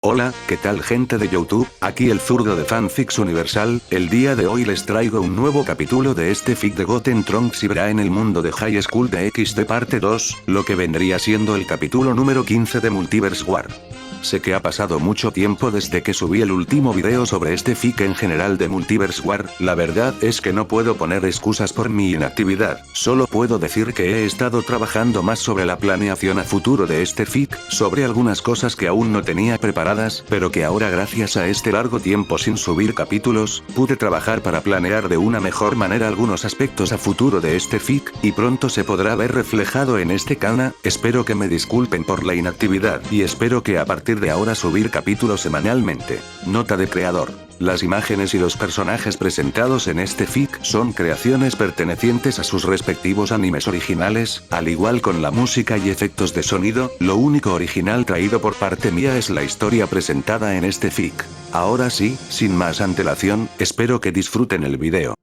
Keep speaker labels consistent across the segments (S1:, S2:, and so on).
S1: Hola, ¿qué tal gente de YouTube? Aquí el zurdo de Fanfics Universal. El día de hoy les traigo un nuevo capítulo de este fic de Goten Trunks y Bra en el mundo de High School de XD parte 2, lo que vendría siendo el capítulo número 15 de Multiverse War. Sé que ha pasado mucho tiempo desde que subí el último video sobre este fic en general de Multiverse War, la verdad es que no puedo poner excusas por mi inactividad, solo puedo decir que he estado trabajando más sobre la planeación a futuro de este fic, sobre algunas cosas que aún no tenía preparadas, pero que ahora gracias a este largo tiempo sin subir capítulos, pude trabajar para planear de una mejor manera algunos aspectos a futuro de este fic, y pronto se podrá ver reflejado en este canal. Espero que me disculpen por la inactividad, y espero que a partir de ahora subir capítulos semanalmente. Nota de creador. Las imágenes y los personajes presentados en este fic son creaciones pertenecientes a sus respectivos animes originales, al igual con la música y efectos de sonido, lo único original traído por parte mía es la historia presentada en este fic. Ahora sí, sin más antelación, espero que disfruten el video.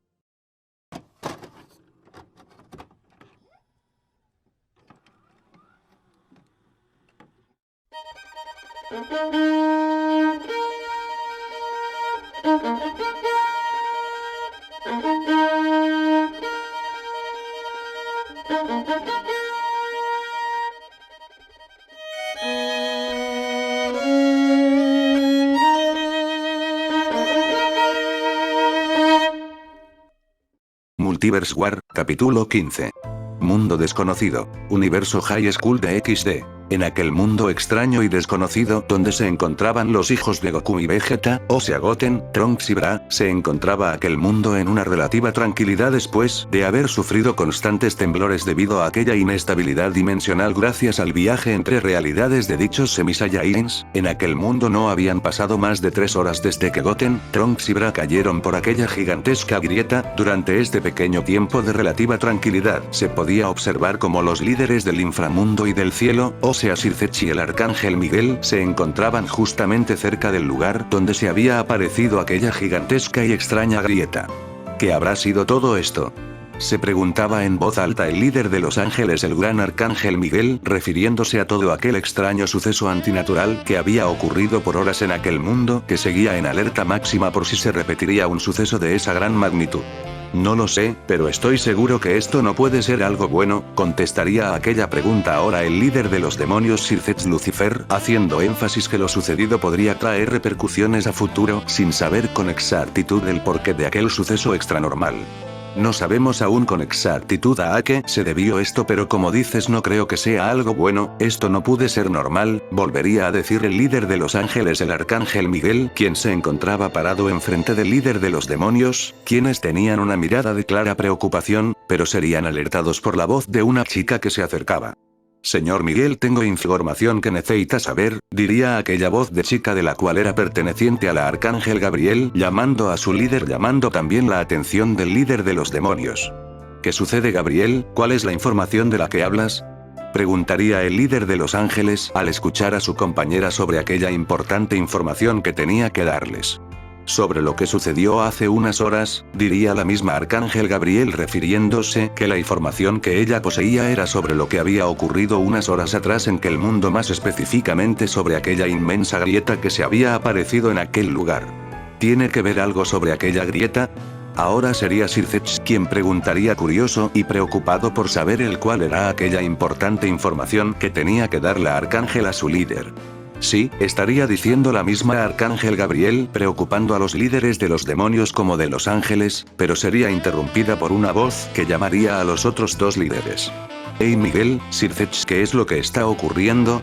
S1: Multiverse War, capítulo 15. Mundo desconocido, universo High School de XD. En aquel mundo extraño y desconocido donde se encontraban los hijos de Goku y Vegeta, o sea Goten, Trunks y Bra, se encontraba aquel mundo en una relativa tranquilidad después de haber sufrido constantes temblores debido a aquella inestabilidad dimensional gracias al viaje entre realidades de dichos semi-saiyajins. En aquel mundo no habían pasado más de 3 horas desde que Goten, Trunks y Bra cayeron por aquella gigantesca grieta. Durante este pequeño tiempo de relativa tranquilidad, se podía observar como los líderes del inframundo y del cielo, o sea Sir Zetch y el Arcángel Miguel, se encontraban justamente cerca del lugar donde se había aparecido aquella gigantesca y extraña grieta. ¿Qué habrá sido todo esto?, se preguntaba en voz alta el líder de los ángeles, el gran Arcángel Miguel, refiriéndose a todo aquel extraño suceso antinatural que había ocurrido por horas en aquel mundo, que seguía en alerta máxima por si se repetiría un suceso de esa gran magnitud. No lo sé, pero estoy seguro que esto no puede ser algo bueno, contestaría a aquella pregunta ahora el líder de los demonios Sir Zetch Lucifer, haciendo énfasis que lo sucedido podría traer repercusiones a futuro, sin saber con exactitud el porqué de aquel suceso extranormal. No sabemos aún con exactitud a qué se debió esto, pero como dices no creo que sea algo bueno, esto no puede ser normal, volvería a decir el líder de los ángeles, el Arcángel Miguel, quien se encontraba parado enfrente del líder de los demonios, quienes tenían una mirada de clara preocupación, pero serían alertados por la voz de una chica que se acercaba. Señor Miguel, tengo información que necesita saber, diría aquella voz de chica de la cual era perteneciente a la Arcángel Gabriel, llamando a su líder, llamando también la atención del líder de los demonios. ¿Qué sucede, Gabriel? ¿Cuál es la información de la que hablas?, preguntaría el líder de los ángeles al escuchar a su compañera sobre aquella importante información que tenía que darles. Sobre lo que sucedió hace unas horas, diría la misma Arcángel Gabriel refiriéndose que la información que ella poseía era sobre lo que había ocurrido unas horas atrás en aquel mundo, más específicamente sobre aquella inmensa grieta que se había aparecido en aquel lugar. ¿Tiene que ver algo sobre aquella grieta? Ahora sería Sir Zetch quien preguntaría, curioso y preocupado por saber el cuál era aquella importante información que tenía que dar la Arcángel a su líder. Sí, estaría diciendo la misma Arcángel Gabriel, preocupando a los líderes de los demonios como de los ángeles, pero sería interrumpida por una voz que llamaría a los otros dos líderes. «Hey Miguel, Sir Zetch, ¿qué es lo que está ocurriendo?».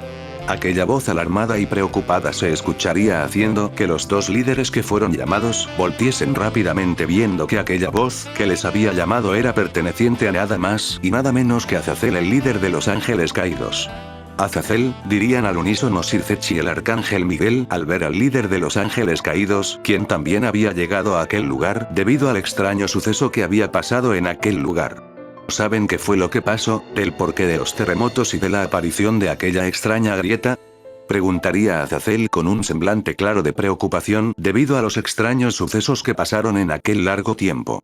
S1: Aquella voz alarmada y preocupada se escucharía haciendo que los dos líderes que fueron llamados voltiesen rápidamente, viendo que aquella voz que les había llamado era perteneciente a nada más y nada menos que Azazel, el líder de los ángeles caídos. Azazel, dirían al unísono Sir Zetch y el Arcángel Miguel al ver al líder de los ángeles caídos, quien también había llegado a aquel lugar debido al extraño suceso que había pasado en aquel lugar. ¿Saben qué fue lo que pasó, el porqué de los terremotos y de la aparición de aquella extraña grieta?, preguntaría Azazel con un semblante claro de preocupación debido a los extraños sucesos que pasaron en aquel largo tiempo.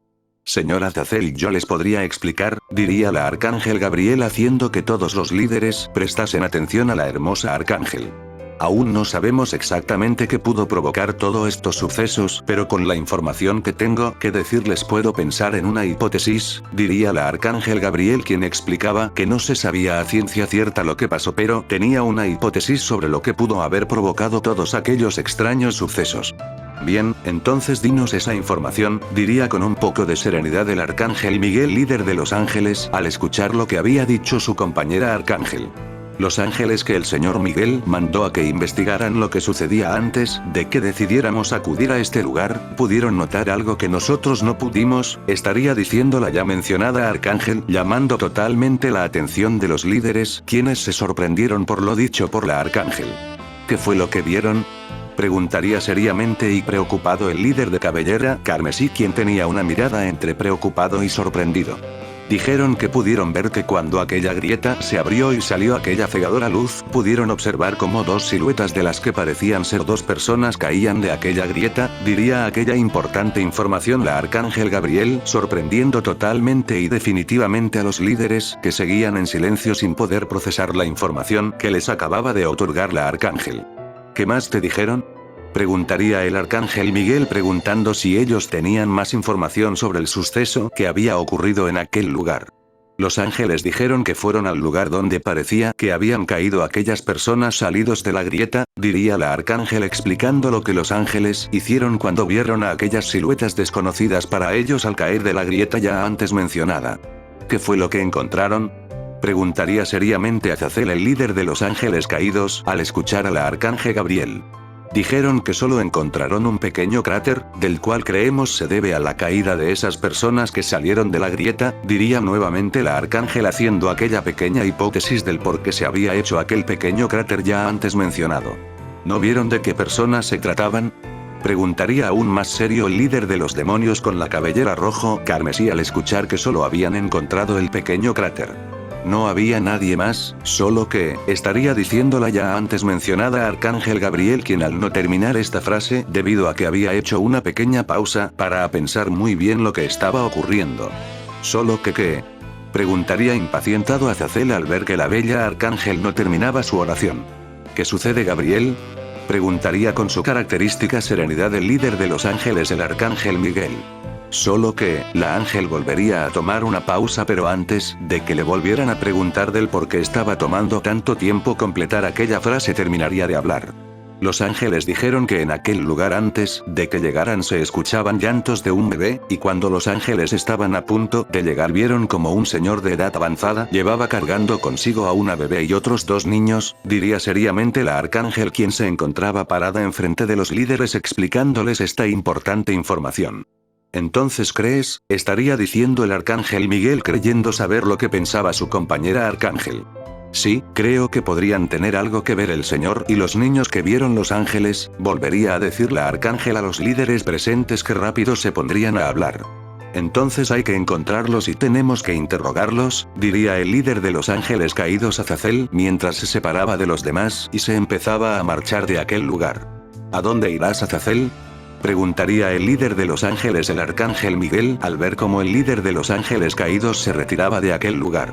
S1: Señor Azazel, yo les podría explicar, diría la Arcángel Gabriel haciendo que todos los líderes prestasen atención a la hermosa Arcángel. Aún no sabemos exactamente qué pudo provocar todos estos sucesos, pero con la información que tengo que decirles puedo pensar en una hipótesis, diría la Arcángel Gabriel, quien explicaba que no se sabía a ciencia cierta lo que pasó, pero tenía una hipótesis sobre lo que pudo haber provocado todos aquellos extraños sucesos. Bien, entonces dinos esa información, diría con un poco de serenidad el Arcángel Miguel, líder de los ángeles, al escuchar lo que había dicho su compañera Arcángel. Los ángeles que el señor Miguel mandó a que investigaran lo que sucedía antes de que decidiéramos acudir a este lugar, pudieron notar algo que nosotros no pudimos, estaría diciendo la ya mencionada Arcángel, llamando totalmente la atención de los líderes, quienes se sorprendieron por lo dicho por la Arcángel. ¿Qué fue lo que vieron?, preguntaría seriamente y preocupado el líder de cabellera carmesí, quien tenía una mirada entre preocupado y sorprendido. Dijeron que pudieron ver que cuando aquella grieta se abrió y salió aquella cegadora luz, pudieron observar como dos siluetas de las que parecían ser dos personas caían de aquella grieta, diría aquella importante información la Arcángel Gabriel, sorprendiendo totalmente y definitivamente a los líderes, que seguían en silencio sin poder procesar la información que les acababa de otorgar la Arcángel. ¿Qué más te dijeron?, preguntaría el Arcángel Miguel, preguntando si ellos tenían más información sobre el suceso que había ocurrido en aquel lugar. Los ángeles dijeron que fueron al lugar donde parecía que habían caído aquellas personas salidos de la grieta, diría la Arcángel, explicando lo que los ángeles hicieron cuando vieron a aquellas siluetas desconocidas para ellos al caer de la grieta ya antes mencionada. ¿Qué fue lo que encontraron?, preguntaría seriamente Azazel, el líder de los ángeles caídos, al escuchar a la Arcángel Gabriel. Dijeron que solo encontraron un pequeño cráter, del cual creemos se debe a la caída de esas personas que salieron de la grieta, diría nuevamente la Arcángel, haciendo aquella pequeña hipótesis del por qué se había hecho aquel pequeño cráter ya antes mencionado. ¿No vieron de qué personas se trataban?, preguntaría aún más serio el líder de los demonios con la cabellera rojo carmesí, al escuchar que solo habían encontrado el pequeño cráter. No había nadie más, solo que, estaría diciendo la ya antes mencionada Arcángel Gabriel, quien al no terminar esta frase, debido a que había hecho una pequeña pausa, para pensar muy bien lo que estaba ocurriendo. ¿Solo que qué?, preguntaría impacientado Azazel al ver que la bella Arcángel no terminaba su oración. ¿Qué sucede, Gabriel?, preguntaría con su característica serenidad el líder de los ángeles, el Arcángel Miguel. Solo que, la ángel volvería a tomar una pausa, pero antes de que le volvieran a preguntar del por qué estaba tomando tanto tiempo completar aquella frase, terminaría de hablar. Los ángeles dijeron que en aquel lugar antes de que llegaran se escuchaban llantos de un bebé, y cuando los ángeles estaban a punto de llegar vieron como un señor de edad avanzada llevaba cargando consigo a una bebé y otros dos niños, diría seriamente la Arcángel, quien se encontraba parada enfrente de los líderes explicándoles esta importante información. ¿Entonces crees?, estaría diciendo el Arcángel Miguel, creyendo saber lo que pensaba su compañera Arcángel. Sí, creo que podrían tener algo que ver el Señor y los niños que vieron los ángeles, volvería a decir la Arcángel a los líderes presentes, que rápido se pondrían a hablar. Entonces hay que encontrarlos y tenemos que interrogarlos, diría el líder de los ángeles caídos Azazel, mientras se separaba de los demás y se empezaba a marchar de aquel lugar. ¿A dónde irás, Azazel?, preguntaría el líder de los ángeles, el Arcángel Miguel, al ver cómo el líder de los ángeles caídos se retiraba de aquel lugar.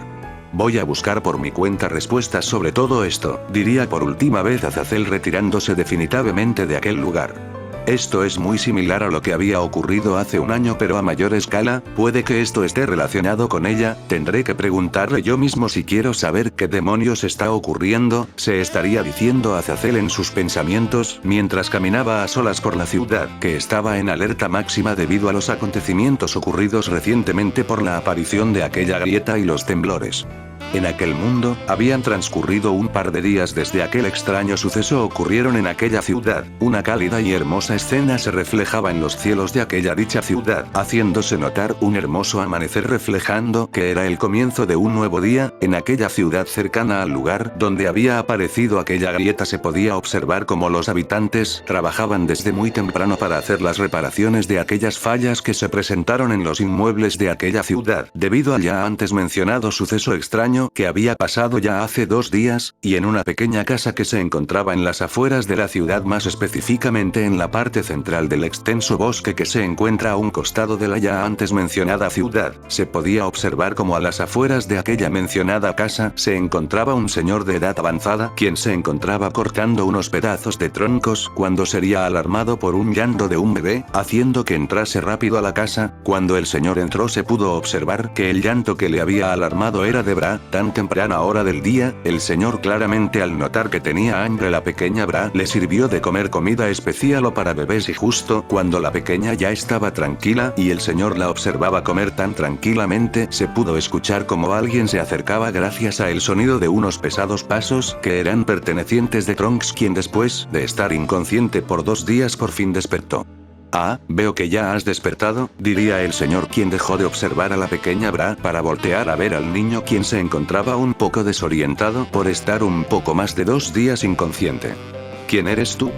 S1: Voy a buscar por mi cuenta respuestas sobre todo esto, diría por última vez Azazel, retirándose definitivamente de aquel lugar. Esto es muy similar a lo que había ocurrido hace un año, pero a mayor escala. Puede que esto esté relacionado con ella, tendré que preguntarle yo mismo si quiero saber qué demonios está ocurriendo, se estaría diciendo Azazel en sus pensamientos, mientras caminaba a solas por la ciudad, que estaba en alerta máxima debido a los acontecimientos ocurridos recientemente por la aparición de aquella grieta y los temblores. En aquel mundo, habían transcurrido un par de días desde aquel extraño suceso ocurrieron en aquella ciudad. Una cálida y hermosa escena se reflejaba en los cielos de aquella dicha ciudad, haciéndose notar un hermoso amanecer, reflejando que era el comienzo de un nuevo día. En aquella ciudad cercana al lugar donde había aparecido aquella grieta se podía observar cómo los habitantes trabajaban desde muy temprano para hacer las reparaciones de aquellas fallas que se presentaron en los inmuebles de aquella ciudad, debido al ya antes mencionado suceso extraño. niño que había pasado ya hace 2 días, y en una pequeña casa que se encontraba en las afueras de la ciudad, más específicamente en la parte central del extenso bosque que se encuentra a un costado de la ya antes mencionada ciudad, se podía observar como a las afueras de aquella mencionada casa se encontraba un señor de edad avanzada, quien se encontraba cortando unos pedazos de troncos cuando sería alarmado por un llanto de un bebé, haciendo que entrase rápido a la casa. Cuando el señor entró se pudo observar que el llanto que le había alarmado era de Bra. Tan temprana hora del día, el señor, claramente al notar que tenía hambre la pequeña Bra, le sirvió de comer comida especial o para bebés, y justo cuando la pequeña ya estaba tranquila y el señor la observaba comer tan tranquilamente, se pudo escuchar como alguien se acercaba gracias a el sonido de unos pesados pasos que eran pertenecientes de Trunks, quien después de estar inconsciente por 2 días por fin despertó. Ah, veo que ya has despertado, diría el señor, quien dejó de observar a la pequeña Bra para voltear a ver al niño, quien se encontraba un poco desorientado por estar un poco más de 2 días inconsciente. ¿Quién eres tú?,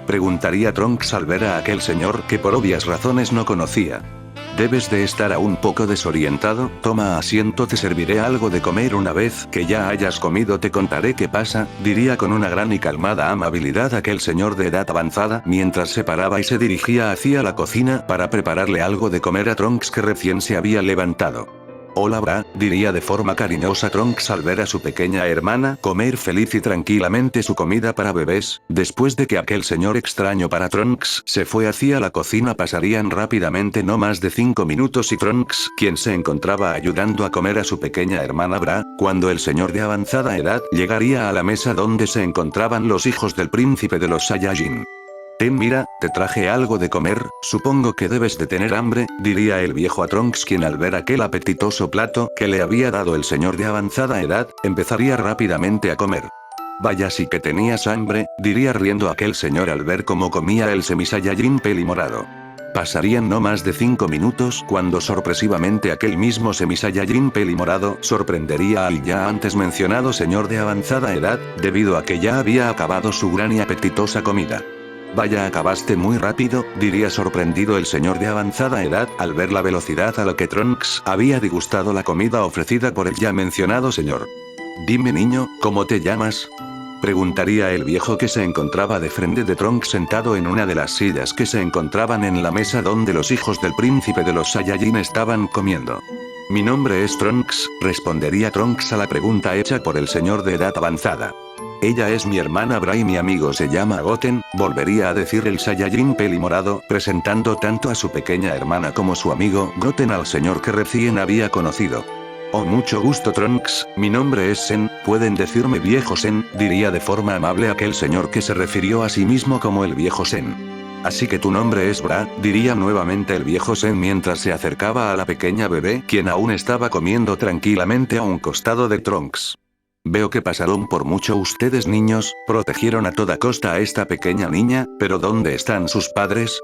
S1: preguntaría Trunks al ver a aquel señor que por obvias razones no conocía. Debes de estar aún un poco desorientado, toma asiento, te serviré algo de comer. Una vez que ya hayas comido te contaré qué pasa, diría con una gran y calmada amabilidad aquel señor de edad avanzada, mientras se paraba y se dirigía hacia la cocina para prepararle algo de comer a Trunks, que recién se había levantado. Hola Bra, diría de forma cariñosa Trunks al ver a su pequeña hermana comer feliz y tranquilamente su comida para bebés. Después de que aquel señor extraño para Trunks se fue hacia la cocina, pasarían rápidamente no más de 5 minutos y Trunks, quien se encontraba ayudando a comer a su pequeña hermana Bra, cuando el señor de avanzada edad llegaría a la mesa donde se encontraban los hijos del príncipe de los Saiyajin. Mira, te traje algo de comer, supongo que debes de tener hambre, diría el viejo a Trunks, quien al ver aquel apetitoso plato que le había dado el señor de avanzada edad, empezaría rápidamente a comer. Vaya, sí que tenías hambre, diría riendo aquel señor al ver cómo comía el Semi-Saiyajin pelimorado. Pasarían no más de 5 minutos cuando sorpresivamente aquel mismo Semi-Saiyajin pelimorado sorprendería al ya antes mencionado señor de avanzada edad, debido a que ya había acabado su gran y apetitosa comida. Vaya, acabaste muy rápido, diría sorprendido el señor de avanzada edad al ver la velocidad a la que Trunks había degustado la comida ofrecida por el ya mencionado señor. Dime niño, ¿cómo te llamas?, preguntaría el viejo, que se encontraba de frente de Trunks sentado en una de las sillas que se encontraban en la mesa donde los hijos del príncipe de los Saiyajin estaban comiendo. Mi nombre es Trunks, respondería Trunks a la pregunta hecha por el señor de edad avanzada. Ella es mi hermana Bra y mi amigo se llama Goten, volvería a decir el Saiyajin pelimorado, presentando tanto a su pequeña hermana como su amigo Goten al señor que recién había conocido. Oh, mucho gusto Trunks, mi nombre es Sen, pueden decirme viejo Sen, diría de forma amable aquel señor, que se refirió a sí mismo como el viejo Sen. Así que tu nombre es Bra, diría nuevamente el viejo Sen mientras se acercaba a la pequeña bebé, quien aún estaba comiendo tranquilamente a un costado de Trunks. Veo que pasaron por mucho ustedes niños, protegieron a toda costa a esta pequeña niña, pero ¿dónde están sus padres?,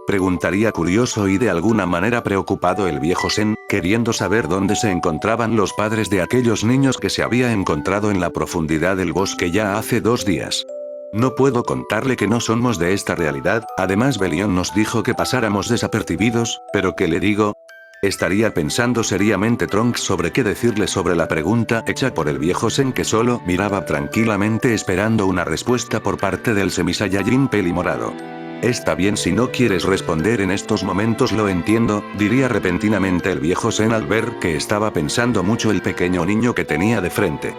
S1: preguntaría curioso y de alguna manera preocupado el viejo Sen, queriendo saber dónde se encontraban los padres de aquellos niños que se había encontrado en la profundidad del bosque ya hace 2 días. No puedo contarle que no somos de esta realidad, además Belión nos dijo que pasáramos desapercibidos, pero ¿qué le digo? Estaría pensando seriamente Trunks sobre qué decirle sobre la pregunta hecha por el viejo Sen, que solo miraba tranquilamente esperando una respuesta por parte del Semi-Saiyajin pelimorado. Está bien si no quieres responder en estos momentos, lo entiendo, diría repentinamente el viejo Sen al ver que estaba pensando mucho el pequeño niño que tenía de frente.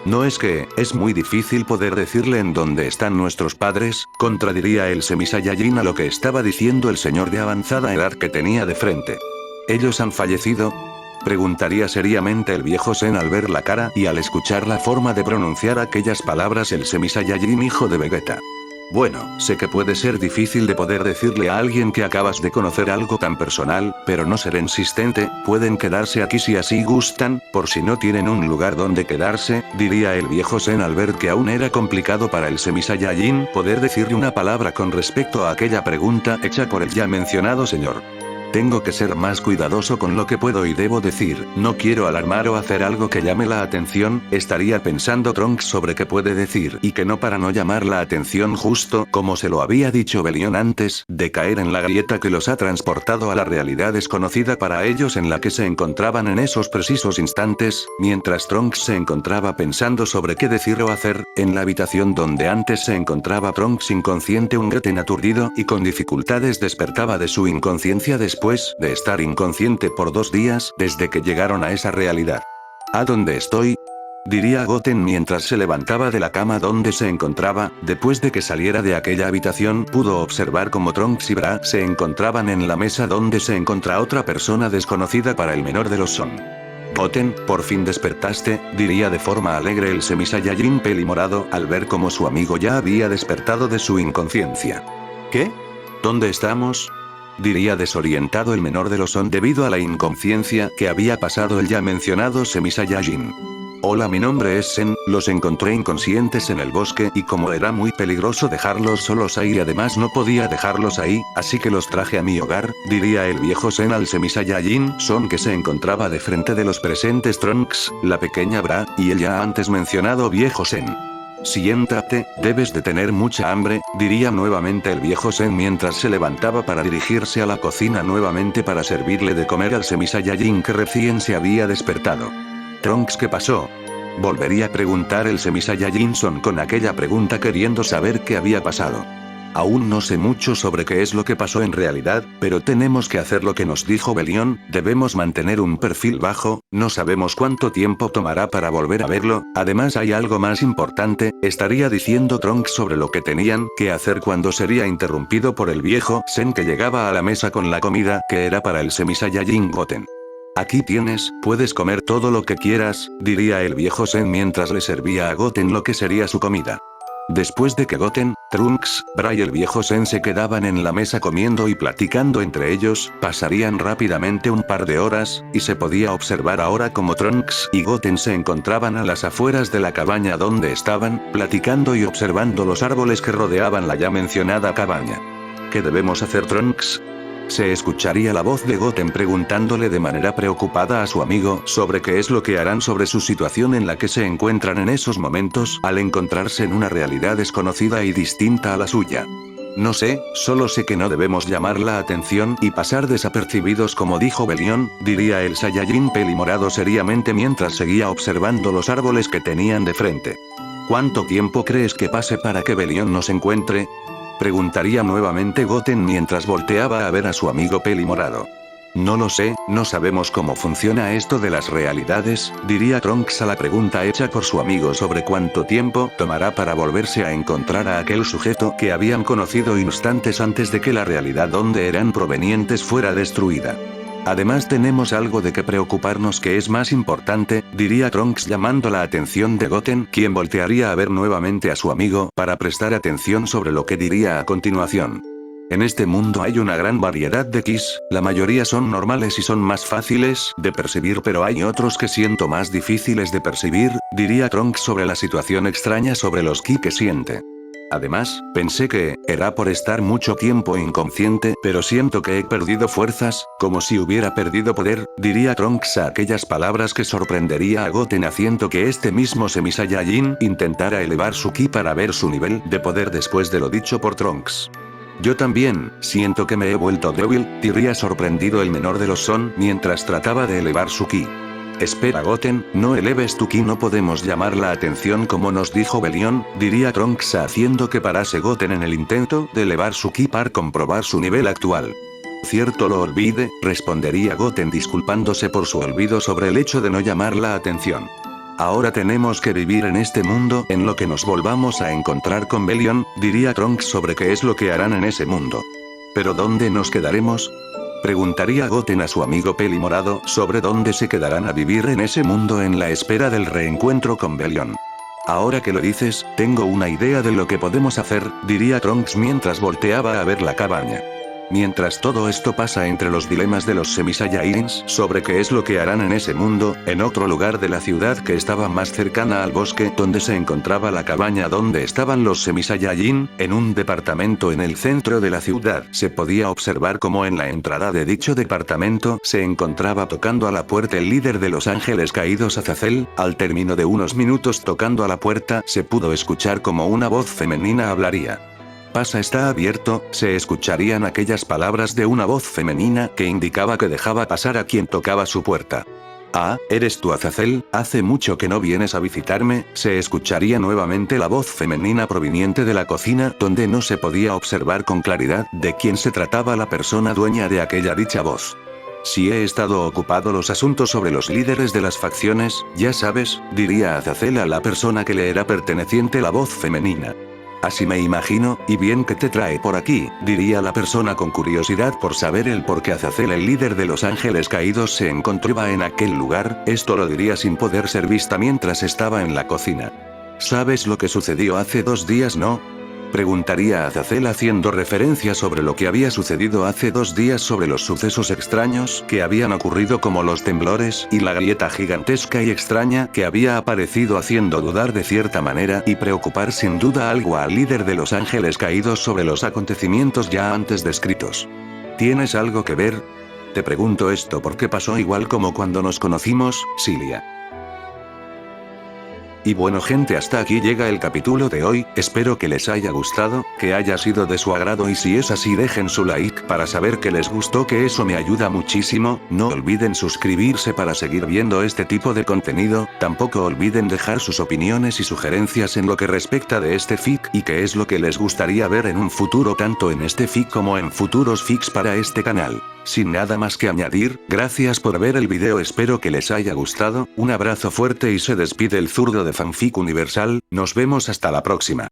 S1: No es que, es muy difícil poder decirle en dónde están nuestros padres, contradiría el Semi-Saiyajin a lo que estaba diciendo el señor de avanzada edad que tenía de frente. ¿Ellos han fallecido?, preguntaría seriamente el viejo Sen al ver la cara y al escuchar la forma de pronunciar aquellas palabras el Semi-Saiyajin hijo de Vegeta. Bueno, sé que puede ser difícil de poder decirle a alguien que acabas de conocer algo tan personal, pero no seré insistente, pueden quedarse aquí si así gustan, por si no tienen un lugar donde quedarse, diría el viejo Sen al ver que aún era complicado para el Semi-Saiyajin poder decirle una palabra con respecto a aquella pregunta hecha por el ya mencionado señor. Tengo que ser más cuidadoso con lo que puedo y debo decir, no quiero alarmar o hacer algo que llame la atención, estaría pensando Trunks sobre qué puede decir y que no para no llamar la atención justo como se lo había dicho Belión antes de caer en la grieta que los ha transportado a la realidad desconocida para ellos en la que se encontraban en esos precisos instantes, mientras Trunks se encontraba pensando sobre qué decir o hacer, en la habitación donde antes se encontraba Trunks inconsciente un Goten aturdido y con dificultades despertaba de su inconsciencia después de estar inconsciente por 2 días desde que llegaron a esa realidad. ¿A dónde estoy? Diría Goten mientras se levantaba de la cama donde se encontraba, después de que saliera de aquella habitación pudo observar cómo Trunks y Bra se encontraban en la mesa donde se encontraba otra persona desconocida para el menor de los Son. Goten, por fin despertaste, diría de forma alegre el Semi-Saiyajin pelimorado al ver cómo su amigo ya había despertado de su inconsciencia. ¿Qué? ¿Dónde estamos? Diría desorientado el menor de los Son debido a la inconsciencia que había pasado el ya mencionado Semi-Saiyajin. Hola, mi nombre es Sen, los encontré inconscientes en el bosque y como era muy peligroso dejarlos solos ahí y además no podía dejarlos ahí, así que los traje a mi hogar, diría el viejo Sen al Semi-Saiyajin Son que se encontraba de frente de los presentes Trunks, la pequeña Bra, y el ya antes mencionado viejo Sen. Siéntate, debes de tener mucha hambre, diría nuevamente el viejo Sen mientras se levantaba para dirigirse a la cocina nuevamente para servirle de comer al Semi-Saiyajin que recién se había despertado. Trunks, ¿qué pasó? Volvería a preguntar el Semi-Saiyajin Son con aquella pregunta queriendo saber qué había pasado. Aún no sé mucho sobre qué es lo que pasó en realidad, pero tenemos que hacer lo que nos dijo Belión, debemos mantener un perfil bajo, no sabemos cuánto tiempo tomará para volver a verlo, además hay algo más importante, estaría diciendo Trunks sobre lo que tenían que hacer cuando sería interrumpido por el viejo Sen que llegaba a la mesa con la comida que era para el Semi-Saiyajin Goten. Aquí tienes, puedes comer todo lo que quieras, diría el viejo Sen mientras le servía a Goten lo que sería su comida. Después de que Goten, Trunks, Bra y el viejo Sen se quedaban en la mesa comiendo y platicando entre ellos, pasarían rápidamente un par de horas, y se podía observar ahora como Trunks y Goten se encontraban a las afueras de la cabaña donde estaban, platicando y observando los árboles que rodeaban la ya mencionada cabaña. ¿Qué debemos hacer, Trunks? Se escucharía la voz de Goten preguntándole de manera preocupada a su amigo sobre qué es lo que harán sobre su situación en la que se encuentran en esos momentos al encontrarse en una realidad desconocida y distinta a la suya. No sé, solo sé que no debemos llamar la atención y pasar desapercibidos como dijo Belión, diría el Saiyajin pelimorado seriamente mientras seguía observando los árboles que tenían de frente. ¿Cuánto tiempo crees que pase para que Belión nos encuentre? Preguntaría nuevamente Goten mientras volteaba a ver a su amigo pelimorado. No lo sé, no sabemos cómo funciona esto de las realidades, diría Trunks a la pregunta hecha por su amigo sobre cuánto tiempo tomará para volverse a encontrar a aquel sujeto que habían conocido instantes antes de que la realidad donde eran provenientes fuera destruida. Además tenemos algo de que preocuparnos que es más importante, diría Trunks llamando la atención de Goten, quien voltearía a ver nuevamente a su amigo para prestar atención sobre lo que diría a continuación. En este mundo hay una gran variedad de Kis, la mayoría son normales y son más fáciles de percibir pero hay otros que siento más difíciles de percibir, diría Trunks sobre la situación extraña sobre los Ki que siente. Además, pensé que, era por estar mucho tiempo inconsciente, pero siento que he perdido fuerzas, como si hubiera perdido poder, diría Trunks a aquellas palabras que sorprendería a Goten haciendo que este mismo Semi-Saiyajin intentara elevar su ki para ver su nivel de poder después de lo dicho por Trunks. Yo también, siento que me he vuelto débil, diría sorprendido el menor de los Son mientras trataba de elevar su ki. Espera Goten, no eleves tu ki, no podemos llamar la atención como nos dijo Belión, diría Trunks haciendo que parase Goten en el intento de elevar su ki para comprobar su nivel actual. Cierto, lo olvide, respondería Goten disculpándose por su olvido sobre el hecho de no llamar la atención. Ahora tenemos que vivir en este mundo en lo que nos volvamos a encontrar con Belión, diría Trunks sobre qué es lo que harán en ese mundo. ¿Pero dónde nos quedaremos? Preguntaría Goten a su amigo pelimorado sobre dónde se quedarán a vivir en ese mundo en la espera del reencuentro con Belión. Ahora que lo dices, tengo una idea de lo que podemos hacer, diría Trunks mientras volteaba a ver la cabaña. Mientras todo esto pasa entre los dilemas de los Semi-Saiyajins sobre qué es lo que harán en ese mundo, en otro lugar de la ciudad que estaba más cercana al bosque donde se encontraba la cabaña donde estaban los Semi-Saiyajin, en un departamento en el centro de la ciudad, se podía observar como en la entrada de dicho departamento se encontraba tocando a la puerta el líder de los ángeles caídos Azazel. Al término de unos minutos tocando a la puerta, se pudo escuchar como una voz femenina hablaría. Pasa está abierto, se escucharían aquellas palabras de una voz femenina que indicaba que dejaba pasar a quien tocaba su puerta. Ah, ¿eres tú Azazel? Hace mucho que no vienes a visitarme, se escucharía nuevamente la voz femenina proveniente de la cocina donde no se podía observar con claridad de quién se trataba la persona dueña de aquella dicha voz. Si he estado ocupado los asuntos sobre los líderes de las facciones, ya sabes, diría Azazel a la persona que le era perteneciente la voz femenina. Así me imagino, y bien que te trae por aquí, diría la persona con curiosidad por saber el por qué Azazel el líder de los ángeles caídos se encontraba en aquel lugar, esto lo diría sin poder ser vista mientras estaba en la cocina. ¿Sabes lo que sucedió hace 2 días, no? Preguntaría a Azazel haciendo referencia sobre lo que había sucedido hace 2 días sobre los sucesos extraños que habían ocurrido como los temblores y la grieta gigantesca y extraña que había aparecido haciendo dudar de cierta manera y preocupar sin duda algo al líder de los ángeles caídos sobre los acontecimientos ya antes descritos. ¿Tienes algo que ver? Te pregunto esto porque pasó igual como cuando nos conocimos, Cilia. Y bueno gente, hasta aquí llega el capítulo de hoy, espero que les haya gustado, que haya sido de su agrado y si es así dejen su like para saber que les gustó, que eso me ayuda muchísimo. No olviden suscribirse para seguir viendo este tipo de contenido, tampoco olviden dejar sus opiniones y sugerencias en lo que respecta de este fic y qué es lo que les gustaría ver en un futuro tanto en este fic como en futuros fics para este canal. Sin nada más que añadir, gracias por ver el video, espero que les haya gustado, un abrazo fuerte y se despide el zurdo de Fanfic Universal, nos vemos hasta la próxima.